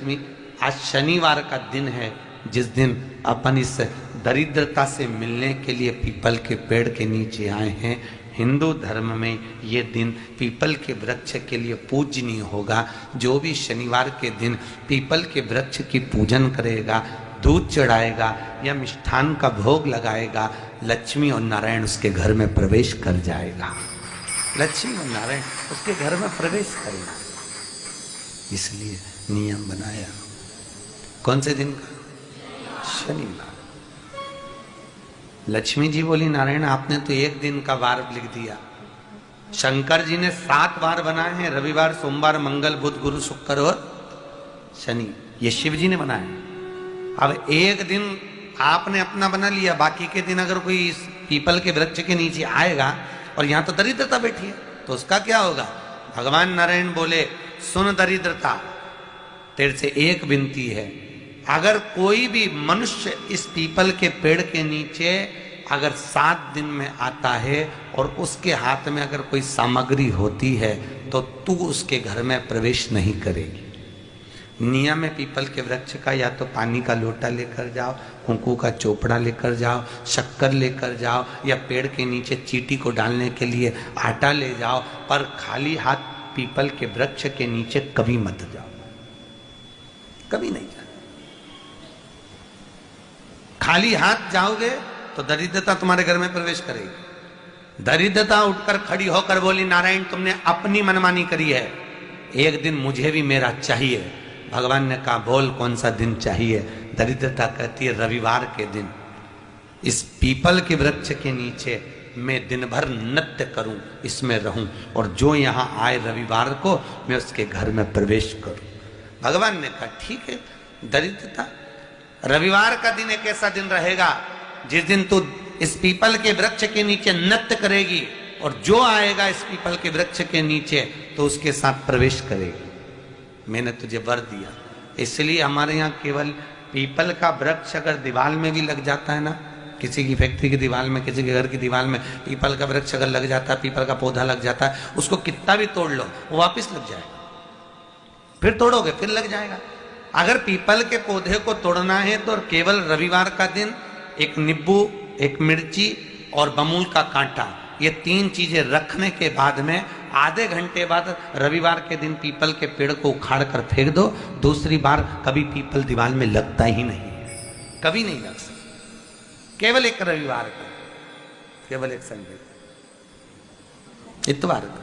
लक्ष्मी। आज शनिवार का दिन है जिस दिन अपन इस दरिद्रता से मिलने के लिए पीपल के पेड़ के नीचे आए हैं। हिंदू धर्म में ये दिन पीपल के वृक्ष के लिए पूजनीय होगा। जो भी शनिवार के दिन पीपल के वृक्ष की पूजन करेगा, दूध चढ़ाएगा या मिष्ठान का भोग लगाएगा, लक्ष्मी और नारायण उसके घर में प्रवेश कर जाएगा। लक्ष्मी और नारायण उसके घर में प्रवेश करेगा। इसलिए नियम बनाया। कौन से दिन का? शनिवार। लक्ष्मी जी बोली नारायण आपने तो एक दिन का वार लिख दिया। शंकर जी ने 7 वार बनाए हैं, रविवार, सोमवार, मंगल, बुध, गुरु, शुक्र और शनि। ये शिव जी ने बनाया। अब एक दिन आपने अपना बना लिया, बाकी के दिन अगर कोई इस पीपल के वृक्ष के नीचे आएगा और यहां तो दरिद्रता बैठी है तो उसका क्या होगा? भगवान नारायण बोले सुन दरिद्रता, तेरे से एक विनती है, अगर कोई भी मनुष्य इस पीपल के पेड़ के नीचे अगर 7 दिन में आता है और उसके हाथ में अगर कोई सामग्री होती है तो तू उसके घर में प्रवेश नहीं करेगी। नियम है पीपल के वृक्ष का, या तो पानी का लोटा लेकर जाओ, कुंकू का चोपड़ा लेकर जाओ, शक्कर लेकर जाओ, या पेड़ के नीचे चींटी को डालने के लिए आटा ले जाओ, पर खाली हाथ पीपल के वृक्ष के नीचे कभी मत जाओ, कभी नहीं जाओ। खाली हाथ जाओगे तो दरिद्रता तुम्हारे घर में प्रवेश करेगी। दरिद्रता उठकर खड़ी होकर बोली नारायण तुमने अपनी मनमानी करी है, एक दिन मुझे भी मेरा चाहिए। भगवान ने कहा बोल कौन सा दिन चाहिए? दरिद्रता कहती है रविवार के दिन इस पीपल के वृक्ष के नीचे मैं दिन भर नृत्य करूं, इसमें रहूं, और जो यहां आए रविवार को मैं उसके घर में प्रवेश करूं। भगवान ने कहा ठीक है। दरिद्रता रविवार का दिन एक ऐसा दिन रहेगा जिस दिन तू इस पीपल के वृक्ष के नीचे नृत्य करेगी और जो आएगा इस पीपल के वृक्ष के नीचे तो उसके साथ प्रवेश करेगी। मैंने तुझे वर दिया। इसलिए हमारे यहाँ केवल पीपल का वृक्ष अगर दीवार में भी लग जाता है ना, किसी की फैक्ट्री की दीवार में, किसी के घर की दीवार में पीपल का वृक्ष अगर लग जाता है, पीपल का पौधा लग जाता है, उसको कितना भी तोड़ लो वो वापस लग जाएगा। फिर तोड़ोगे फिर लग जाएगा। अगर पीपल के पौधे को तोड़ना है तो केवल रविवार का दिन एक नींबू, एक मिर्ची और बमूल का कांटा, ये 3 चीजें रखने के बाद में आधे घंटे बाद रविवार के दिन पीपल के पेड़ को उखाड़ कर फेंक दो। दूसरी बार कभी पीपल दीवार में लगता ही नहीं है, कभी नहीं लग सकता। केवल एक रविवार का, केवल एक संडे, इतवार का।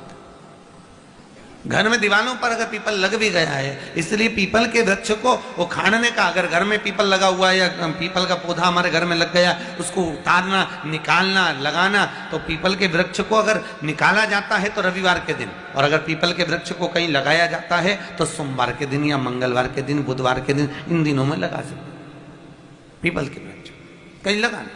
घर में दीवारों पर अगर पीपल लग भी गया है, इसलिए पीपल के वृक्ष को उखाड़ने का, अगर घर में पीपल लगा हुआ है या पीपल का पौधा हमारे घर में लग गया, उसको उतारना, निकालना, लगाना, तो पीपल के वृक्ष को अगर निकाला जाता है तो रविवार के दिन, और अगर पीपल के वृक्ष को कहीं लगाया जाता है तो सोमवार के दिन या मंगलवार के दिन, बुधवार के दिन, इन दिनों में लगा सकते पीपल के वृक्ष कहीं लगाना।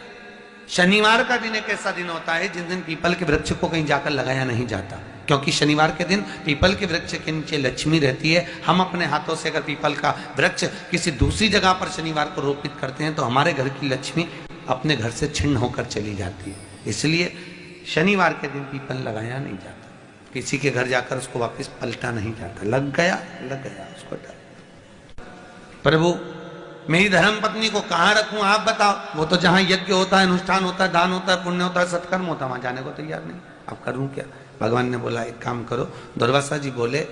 शनिवार का दिन एक ऐसा दिन होता है जिस दिन पीपल के वृक्ष को कहीं जाकर लगाया नहीं जाता, क्योंकि शनिवार के दिन पीपल के वृक्ष के नीचे लक्ष्मी रहती है। हम अपने हाथों से अगर पीपल का वृक्ष किसी दूसरी जगह पर शनिवार को रोपित करते हैं तो हमारे घर की लक्ष्मी अपने घर से छिन्न होकर चली जाती है। इसलिए शनिवार के दिन पीपल लगाया नहीं जाता, किसी के घर जाकर उसको वापस पलटा नहीं जाता। लग गया उसको डर। प्रभु मेरी धर्म पत्नी को कहाँ रखूं आप बताओ? वो तो जहां यज्ञ होता है, अनुष्ठान होता है, दान होता है, पुण्य होता है, सत्कर्म होता है, वहां जाने को तैयार नहीं। अब करूं क्या? भगवान ने बोला एक काम करो। दुर्वासा जी बोले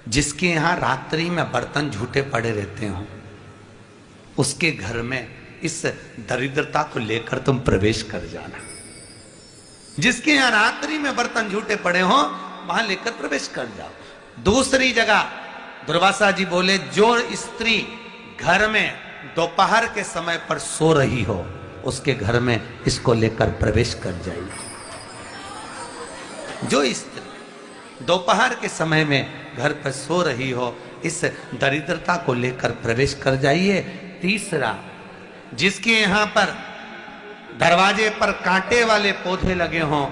जिसके यहां रात्रि में बर्तन झूठे पड़े रहते हो उसके घर में इस दरिद्रता को लेकर तुम प्रवेश कर जाना। जिसके यहां रात्रि में बर्तन झूठे पड़े हो वहां लेकर प्रवेश कर जाओ। दूसरी जगह दुर्वासा जी बोले जो स्त्री घर में दोपहर के समय पर सो रही हो उसके घर में इसको लेकर प्रवेश कर जाइए। जो स्त्री दोपहर के समय में घर पर सो रही हो इस दरिद्रता को लेकर प्रवेश कर जाइए। तीसरा, जिसके यहां पर दरवाजे पर कांटे वाले पौधे लगे हों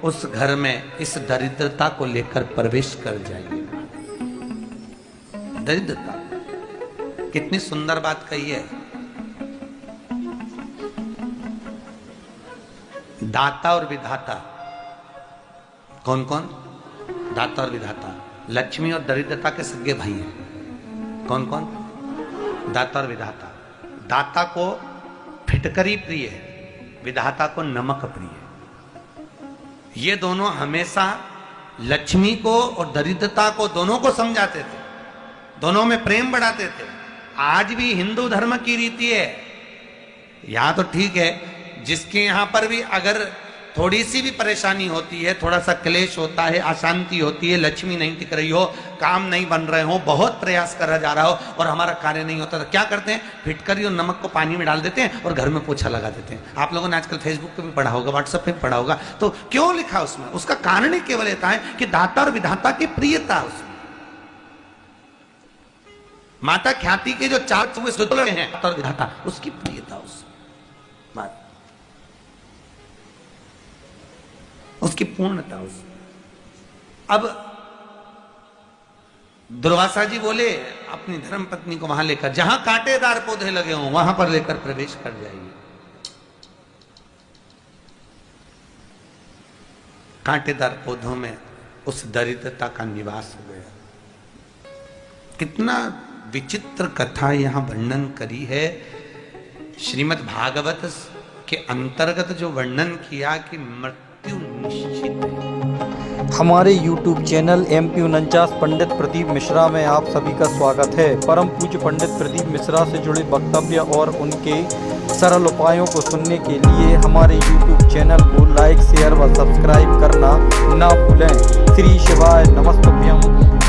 उस घर में इस दरिद्रता को लेकर प्रवेश कर जाइए। दरिद्रता कितनी सुंदर बात कही है। दाता और विधाता कौन कौन? दाता और विधाता, लक्ष्मी और दरिद्रता के सगे भाई हैं। कौन कौन? दाता और विधाता। दाता को फिटकरी प्रिय है, विधाता को नमक प्रिय है। ये दोनों हमेशा लक्ष्मी को और दरिद्रता को दोनों को समझाते थे, दोनों में प्रेम बढ़ाते थे। आज भी हिंदू धर्म की रीति है, यहां तो ठीक है, जिसके यहां पर भी अगर थोड़ी सी भी परेशानी होती है, थोड़ा सा क्लेश होता है, अशांति होती है, लक्ष्मी नहीं टिक रही हो, काम नहीं बन रहे हो, बहुत प्रयास करा जा रहा हो और हमारा कार्य नहीं होता, तो क्या करते हैं? फिटकरी और नमक को पानी में डाल देते हैं और घर में पोछा लगा देते हैं। आप लोगों ने आजकल फेसबुक पे भी पढ़ा होगा, व्हाट्सएप पे भी पढ़ा होगा। तो क्यों लिखा उसमें? उसका कारण ही केवल ये है कि दाता और विधाता की प्रियता उसमें। माता ख्याति के जो 4 सूत्र हैं दाता और विधाता, उसकी प्रियता उसमें, उसकी पूर्णता उसमें। अब दुर्वासा जी बोले अपनी धर्म पत्नी को वहां लेकर, जहां कांटेदार पौधे लगे हों वहां पर लेकर प्रवेश कर जाइए। कांटेदार पौधों में उस दरिद्रता का निवास हो गया। कितना विचित्र कथा यहां वर्णन करी है। श्रीमद् भागवत के अंतर्गत जो वर्णन किया कि मृत्यु निश्चित है। हमारे YouTube चैनल MP49 पंडित प्रदीप मिश्रा में आप सभी का स्वागत है। परम पूज्य पंडित प्रदीप मिश्रा से जुड़े वक्तव्य और उनके सरल उपायों को सुनने के लिए हमारे YouTube चैनल को लाइक, शेयर व सब्सक्राइब करना ना भूलें। श्री शिवाय नमस्तुभ्यं।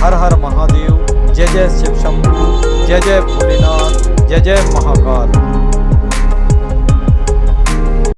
हर हर महादेव। जय जय शिव शंभू। जय जय भोलेनाथ। जय जय महाकाल।